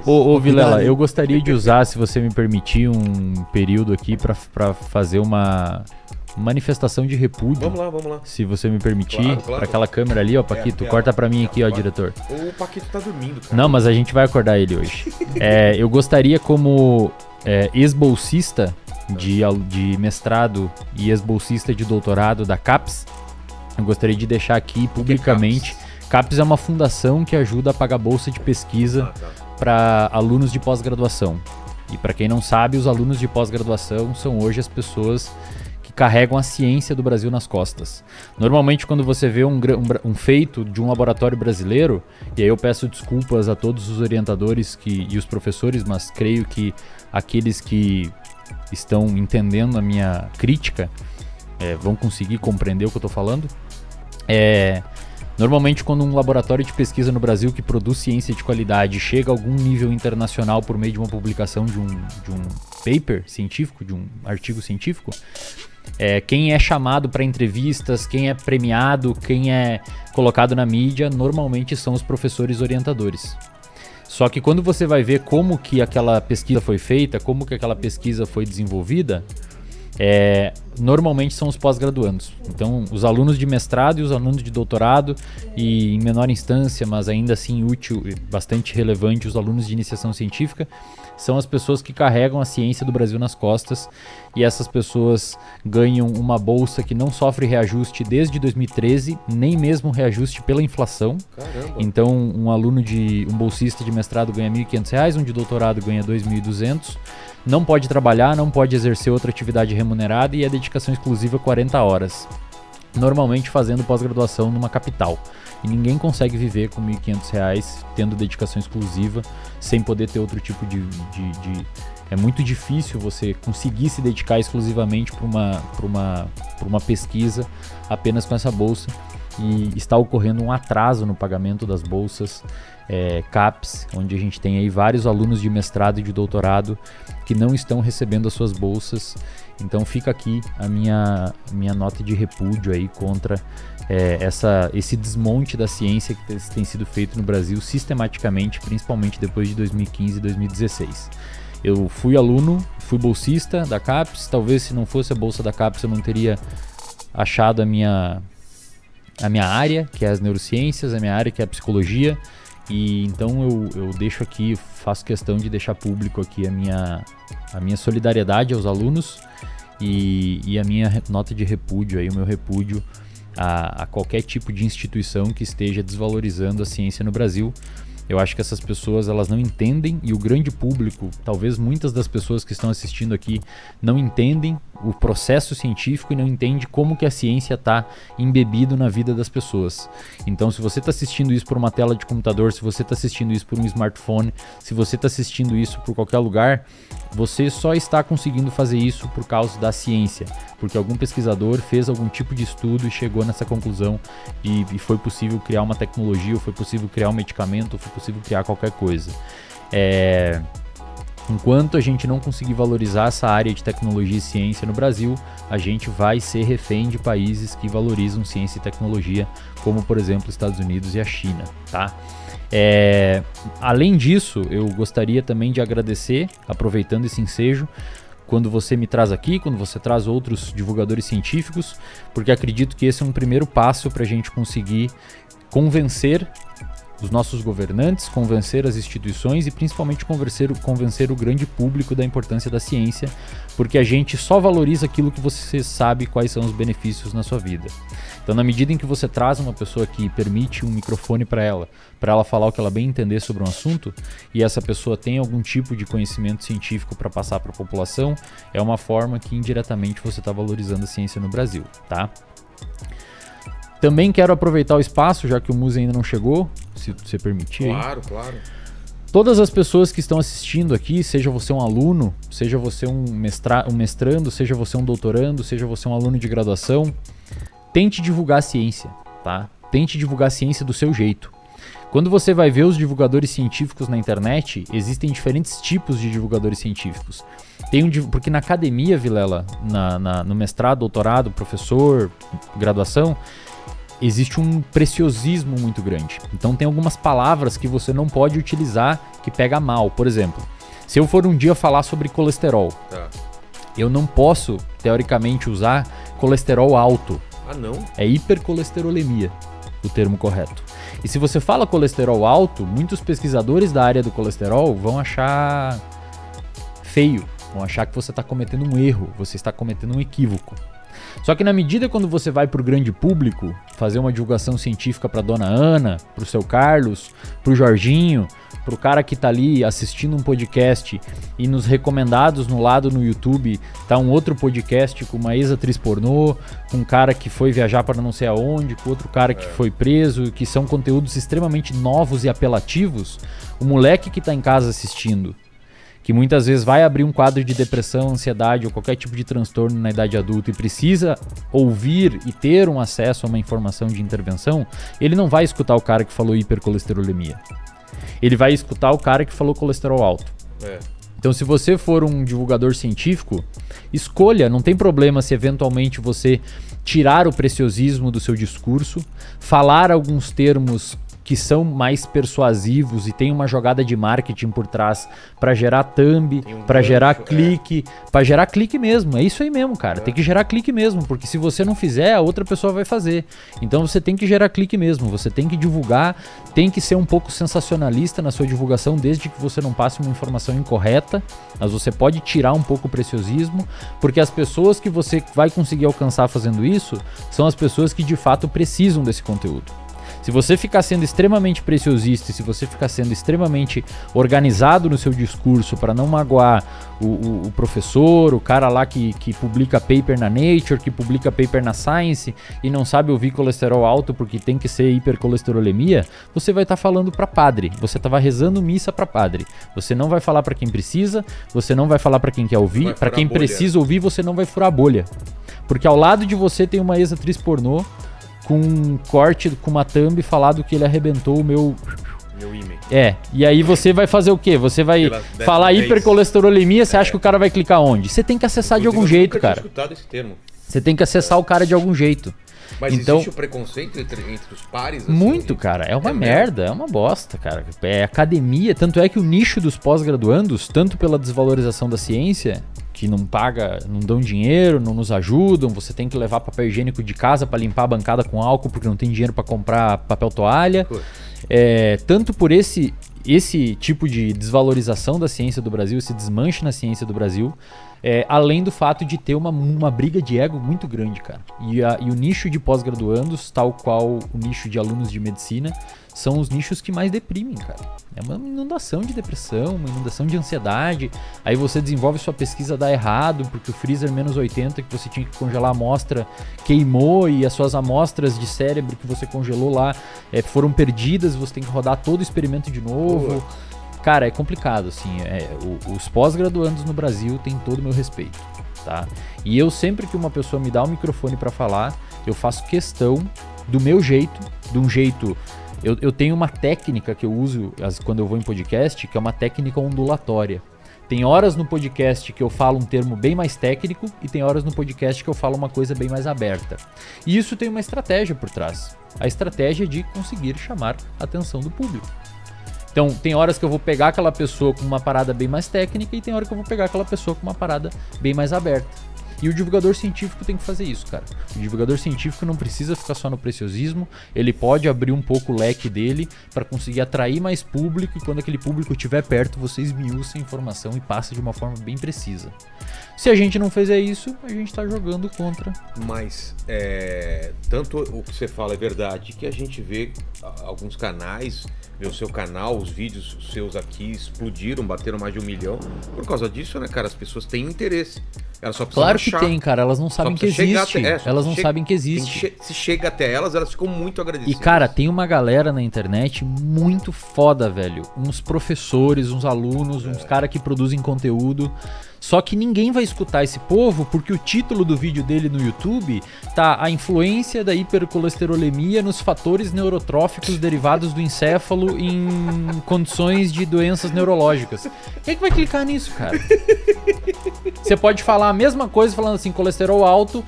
Ô Vilela, eu gostaria de usar, se você me permitir, um período aqui pra fazer uma manifestação de repúdio. Vamos lá. Se você me permitir, Claro. pra aquela câmera ali, ó, Paquito, corta pra mim aqui, ó, diretor. O Paquito tá dormindo, cara. Não, mas a gente vai acordar ele hoje. Eu gostaria, como ex-bolsista de mestrado e ex-bolsista de doutorado da CAPES, eu gostaria de deixar aqui publicamente. CAPES é uma fundação que ajuda a pagar bolsa de pesquisa para alunos de pós-graduação. E para quem não sabe, os alunos de pós-graduação são hoje as pessoas que carregam a ciência do Brasil nas costas. Normalmente, quando você vê um feito de um laboratório brasileiro, e aí eu peço desculpas a todos os orientadores e os professores, mas creio que aqueles que estão entendendo a minha crítica vão conseguir compreender o que eu estou falando. Normalmente, quando um laboratório de pesquisa no Brasil que produz ciência de qualidade chega a algum nível internacional por meio de uma publicação de um paper científico, de um artigo científico, quem é chamado para entrevistas, quem é premiado, quem é colocado na mídia, normalmente são os professores orientadores. Só que quando você vai ver como que aquela pesquisa foi feita, como que aquela pesquisa foi desenvolvida, normalmente são os pós-graduandos. Então, os alunos de mestrado e os alunos de doutorado, e em menor instância, mas ainda assim útil e bastante relevante, os alunos de iniciação científica, são as pessoas que carregam a ciência do Brasil nas costas, e essas pessoas ganham uma bolsa que não sofre reajuste desde 2013, nem mesmo reajuste pela inflação. Caramba. Então, um bolsista de mestrado ganha R$ 1.500, um de doutorado ganha R$ 2.200. Não pode trabalhar, não pode exercer outra atividade remunerada e é dedicação exclusiva 40 horas. Normalmente fazendo pós-graduação numa capital. E ninguém consegue viver com R$ 1.500 tendo dedicação exclusiva, sem poder ter outro tipo de... É muito difícil você conseguir se dedicar exclusivamente para uma pesquisa apenas com essa bolsa. E está ocorrendo um atraso no pagamento das bolsas CAPES, onde a gente tem aí vários alunos de mestrado e de doutorado que não estão recebendo as suas bolsas. Então fica aqui a minha nota de repúdio aí contra esse desmonte da ciência que tem sido feito no Brasil sistematicamente, principalmente depois de 2015 e 2016. Eu fui aluno, fui bolsista da CAPES, talvez se não fosse a bolsa da CAPES eu não teria achado a minha área, que é as neurociências, a minha área, que é a psicologia. E então eu deixo aqui, faço questão de deixar público aqui a minha solidariedade aos alunos e a minha nota de repúdio, aí, o meu repúdio a qualquer tipo de instituição que esteja desvalorizando a ciência no Brasil. Eu acho que essas pessoas, elas não entendem, e o grande público, talvez muitas das pessoas que estão assistindo aqui não entendem o processo científico e não entendem como que a ciência está embebido na vida das pessoas. Então, se você está assistindo isso por uma tela de computador, se você está assistindo isso por um smartphone, se você está assistindo isso por qualquer lugar, você só está conseguindo fazer isso por causa da ciência, porque algum pesquisador fez algum tipo de estudo e chegou nessa conclusão e foi possível criar uma tecnologia, ou foi possível criar um medicamento, ou foi possível criar qualquer coisa. Enquanto a gente não conseguir valorizar essa área de tecnologia e ciência no Brasil, a gente vai ser refém de países que valorizam ciência e tecnologia, como por exemplo os Estados Unidos e a China, tá? Além disso, eu gostaria também de agradecer, aproveitando esse ensejo, quando você me traz aqui, quando você traz outros divulgadores científicos, porque acredito que esse é um primeiro passo para a gente conseguir convencer os nossos governantes, convencer as instituições e principalmente convencer o grande público da importância da ciência, porque a gente só valoriza aquilo que você sabe quais são os benefícios na sua vida. Então, na medida em que você traz uma pessoa que permite um microfone para ela falar o que ela bem entender sobre um assunto, e essa pessoa tem algum tipo de conhecimento científico para passar para a população, é uma forma que indiretamente você está valorizando a ciência no Brasil, tá? Também quero aproveitar o espaço, já que o Muzi ainda não chegou, se você permitir. Claro. Todas as pessoas que estão assistindo aqui, seja você um aluno, seja você um mestrando, seja você um doutorando, seja você um aluno de graduação, tente divulgar a ciência, tá? Tente divulgar a ciência do seu jeito. Quando você vai ver os divulgadores científicos na internet, existem diferentes tipos de divulgadores científicos. Porque na academia, Vilela, no mestrado, doutorado, professor, graduação, existe um preciosismo muito grande. Então tem algumas palavras que você não pode utilizar que pega mal. Por exemplo, se eu for um dia falar sobre colesterol, eu não posso, teoricamente, usar colesterol alto. Ah, não? É hipercolesterolemia, o termo correto. E se você fala colesterol alto, muitos pesquisadores da área do colesterol vão achar feio, vão achar que você está cometendo um erro, você está cometendo um equívoco. Só que na medida quando você vai para o grande público, fazer uma divulgação científica para dona Ana, para o seu Carlos, para o Jorginho, para o cara que está ali assistindo um podcast e nos recomendados no lado no YouTube tá um outro podcast com uma ex-atriz pornô, com um cara que foi viajar para não sei aonde, com outro cara que foi preso, que são conteúdos extremamente novos e apelativos, o moleque que está em casa assistindo, que muitas vezes vai abrir um quadro de depressão, ansiedade ou qualquer tipo de transtorno na idade adulta e precisa ouvir e ter um acesso a uma informação de intervenção, ele não vai escutar o cara que falou hipercolesterolemia. Ele vai escutar o cara que falou colesterol alto. Então, se você for um divulgador científico, escolha, não tem problema se eventualmente você tirar o preciosismo do seu discurso, falar alguns termos que são mais persuasivos e tem uma jogada de marketing por trás para gerar thumb, para gerar clique, para gerar clique mesmo. É isso aí mesmo, cara. Tem que gerar clique mesmo, porque se você não fizer, a outra pessoa vai fazer. Então você tem que gerar clique mesmo, você tem que divulgar, tem que ser um pouco sensacionalista na sua divulgação, desde que você não passe uma informação incorreta, mas você pode tirar um pouco o preciosismo, porque as pessoas que você vai conseguir alcançar fazendo isso são as pessoas que de fato precisam desse conteúdo. Se você ficar sendo extremamente preciosista e se você ficar sendo extremamente organizado no seu discurso para não magoar o professor, o cara lá que publica paper na Nature, que publica paper na Science e não sabe ouvir colesterol alto porque tem que ser hipercolesterolemia, você vai estar falando para padre, você estava rezando missa para padre. Você não vai falar para quem precisa, você não vai falar para quem quer ouvir, para quem precisa ouvir você não vai furar a bolha. Porque ao lado de você tem uma ex-atriz pornô com um corte, com uma thumb falado que ele arrebentou o meu e-mail. E aí você vai fazer o quê? Você vai falar hipercolesterolemia, você acha que o cara vai clicar onde? Você tem que acessar de algum jeito, cara. Esse termo. Você tem que acessar o cara de algum jeito. Mas então, existe o preconceito entre os pares? Assim, muito, cara. É uma merda, é uma bosta, cara. É academia, tanto é que o nicho dos pós-graduandos, tanto pela desvalorização da ciência, que não paga, não dão dinheiro, não nos ajudam, você tem que levar papel higiênico de casa para limpar a bancada com álcool porque não tem dinheiro para comprar papel toalha. Tanto por esse tipo de desvalorização da ciência do Brasil, esse desmanche na ciência do Brasil, além do fato de ter uma briga de ego muito grande, cara. E o nicho de pós-graduandos, tal qual o nicho de alunos de medicina, são os nichos que mais deprimem, cara. É uma inundação de depressão, uma inundação de ansiedade. Aí você desenvolve sua pesquisa, dá errado, porque o freezer menos 80 que você tinha que congelar a amostra queimou e as suas amostras de cérebro que você congelou lá foram perdidas, você tem que rodar todo o experimento de novo. Cara, é complicado, assim. Os pós-graduandos no Brasil têm todo o meu respeito, tá? E eu sempre que uma pessoa me dá um microfone pra falar, eu faço questão do meu jeito, de um jeito... Eu tenho uma técnica que eu uso quando eu vou em podcast, que é uma técnica ondulatória. Tem horas no podcast que eu falo um termo bem mais técnico e tem horas no podcast que eu falo uma coisa bem mais aberta. E isso tem uma estratégia por trás. A estratégia de conseguir chamar a atenção do público. Então, tem horas que eu vou pegar aquela pessoa com uma parada bem mais técnica e tem hora que eu vou pegar aquela pessoa com uma parada bem mais aberta. E o divulgador científico tem que fazer isso, cara. O divulgador científico não precisa ficar só no preciosismo, ele pode abrir um pouco o leque dele para conseguir atrair mais público e quando aquele público estiver perto, você esmiuça a informação e passa de uma forma bem precisa. Se a gente não fizer isso, a gente tá jogando contra. Mas, tanto o que você fala é verdade, que a gente vê alguns canais, vê o seu canal, os vídeos seus aqui explodiram, bateram mais de 1 milhão. Por causa disso, né, cara, as pessoas têm interesse. Elas só precisam Claro que tem, cara, elas não sabem que existe. Elas não sabem que existe. Se chega até elas ficam muito agradecidas. E, cara, tem uma galera na internet muito foda, velho. Uns professores, uns alunos, uns caras que produzem conteúdo. Só que ninguém vai escutar esse povo porque o título do vídeo dele no YouTube tá a influência da hipercolesterolemia nos fatores neurotróficos derivados do encéfalo em condições de doenças neurológicas. Quem é que vai clicar nisso, cara? Você pode falar a mesma coisa falando assim, colesterol alto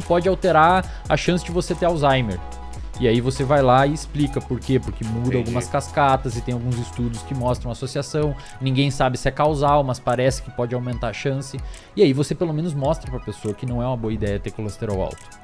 pode alterar a chance de você ter Alzheimer. E aí você vai lá e explica por quê, porque muda algumas cascatas e tem alguns estudos que mostram associação, ninguém sabe se é causal, mas parece que pode aumentar a chance. E aí você pelo menos mostra pra pessoa que não é uma boa ideia ter colesterol alto.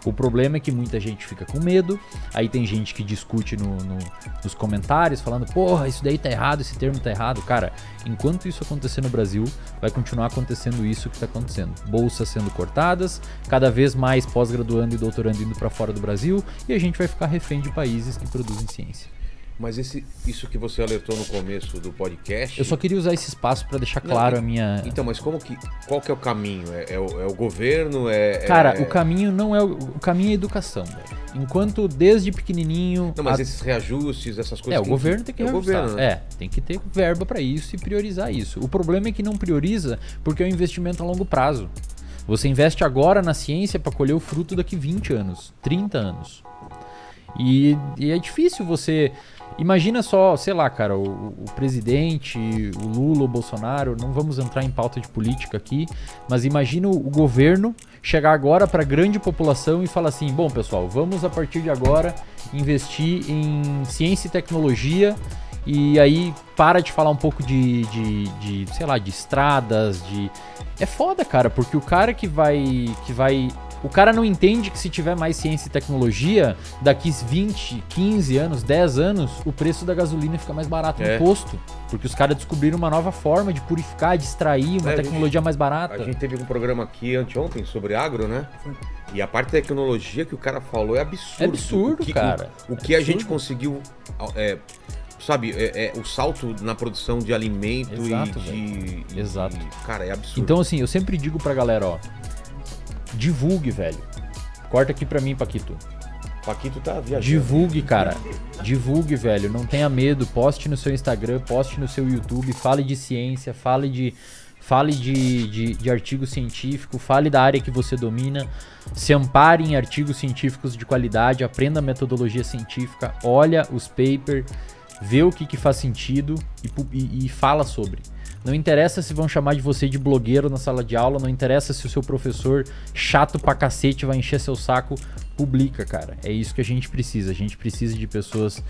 O problema é que muita gente fica com medo, aí tem gente que discute nos comentários falando, porra, isso daí tá errado, esse termo tá errado. Cara, enquanto isso acontecer no Brasil, vai continuar acontecendo isso que tá acontecendo. Bolsas sendo cortadas, cada vez mais pós-graduando e doutorando indo pra fora do Brasil, e a gente vai ficar refém de países que produzem ciência. Mas isso que você alertou no começo do podcast... Eu só queria usar esse espaço para deixar claro a minha... Então, mas qual que é o caminho? É o governo? Cara, o caminho não é... O caminho é a educação, velho. Enquanto desde pequenininho... Não, mas esses reajustes, essas coisas... o governo tem que reajustar. Governo, né? Tem que ter verba para isso e priorizar isso. O problema é que não prioriza porque é um investimento a longo prazo. Você investe agora na ciência para colher o fruto daqui 20 anos, 30 anos. E é difícil você... Imagina só, sei lá, cara, o presidente, o Lula, o Bolsonaro, não vamos entrar em pauta de política aqui, mas imagina o governo chegar agora para a grande população e falar assim, bom pessoal, vamos a partir de agora investir em ciência e tecnologia e aí para de falar um pouco de sei lá, de estradas, É foda, cara, porque o cara que vai... O cara não entende que se tiver mais ciência e tecnologia, daqui 20, 15 anos, 10 anos, o preço da gasolina fica mais barato no posto. Porque os caras descobriram uma nova forma de purificar, de extrair uma tecnologia mais barata. A gente teve um programa aqui anteontem sobre agro, né? E a parte da tecnologia que o cara falou é absurdo. É absurdo, cara. O que a gente conseguiu... sabe, o salto na produção de alimento. Exato, Exato. Cara, é absurdo. Então, assim, eu sempre digo pra galera, ó, divulgue, velho. Corta aqui pra mim, Paquito. Paquito tá viajando. Divulgue, cara. Divulgue, velho. Não tenha medo. Poste no seu Instagram, poste no seu YouTube. Fale de ciência, fale de artigo científico, fale da área que você domina. Se ampare em artigos científicos de qualidade. Aprenda a metodologia científica. Olha os papers. Vê o que faz sentido e fala sobre. Não interessa se vão chamar de você de blogueiro na sala de aula, não interessa se o seu professor chato pra cacete vai encher seu saco, publica, cara. É isso que a gente precisa. A gente precisa de pessoas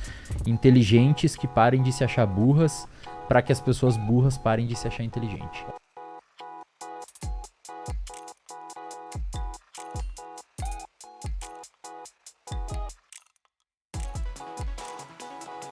inteligentes que parem de se achar burras para que as pessoas burras parem de se achar inteligentes.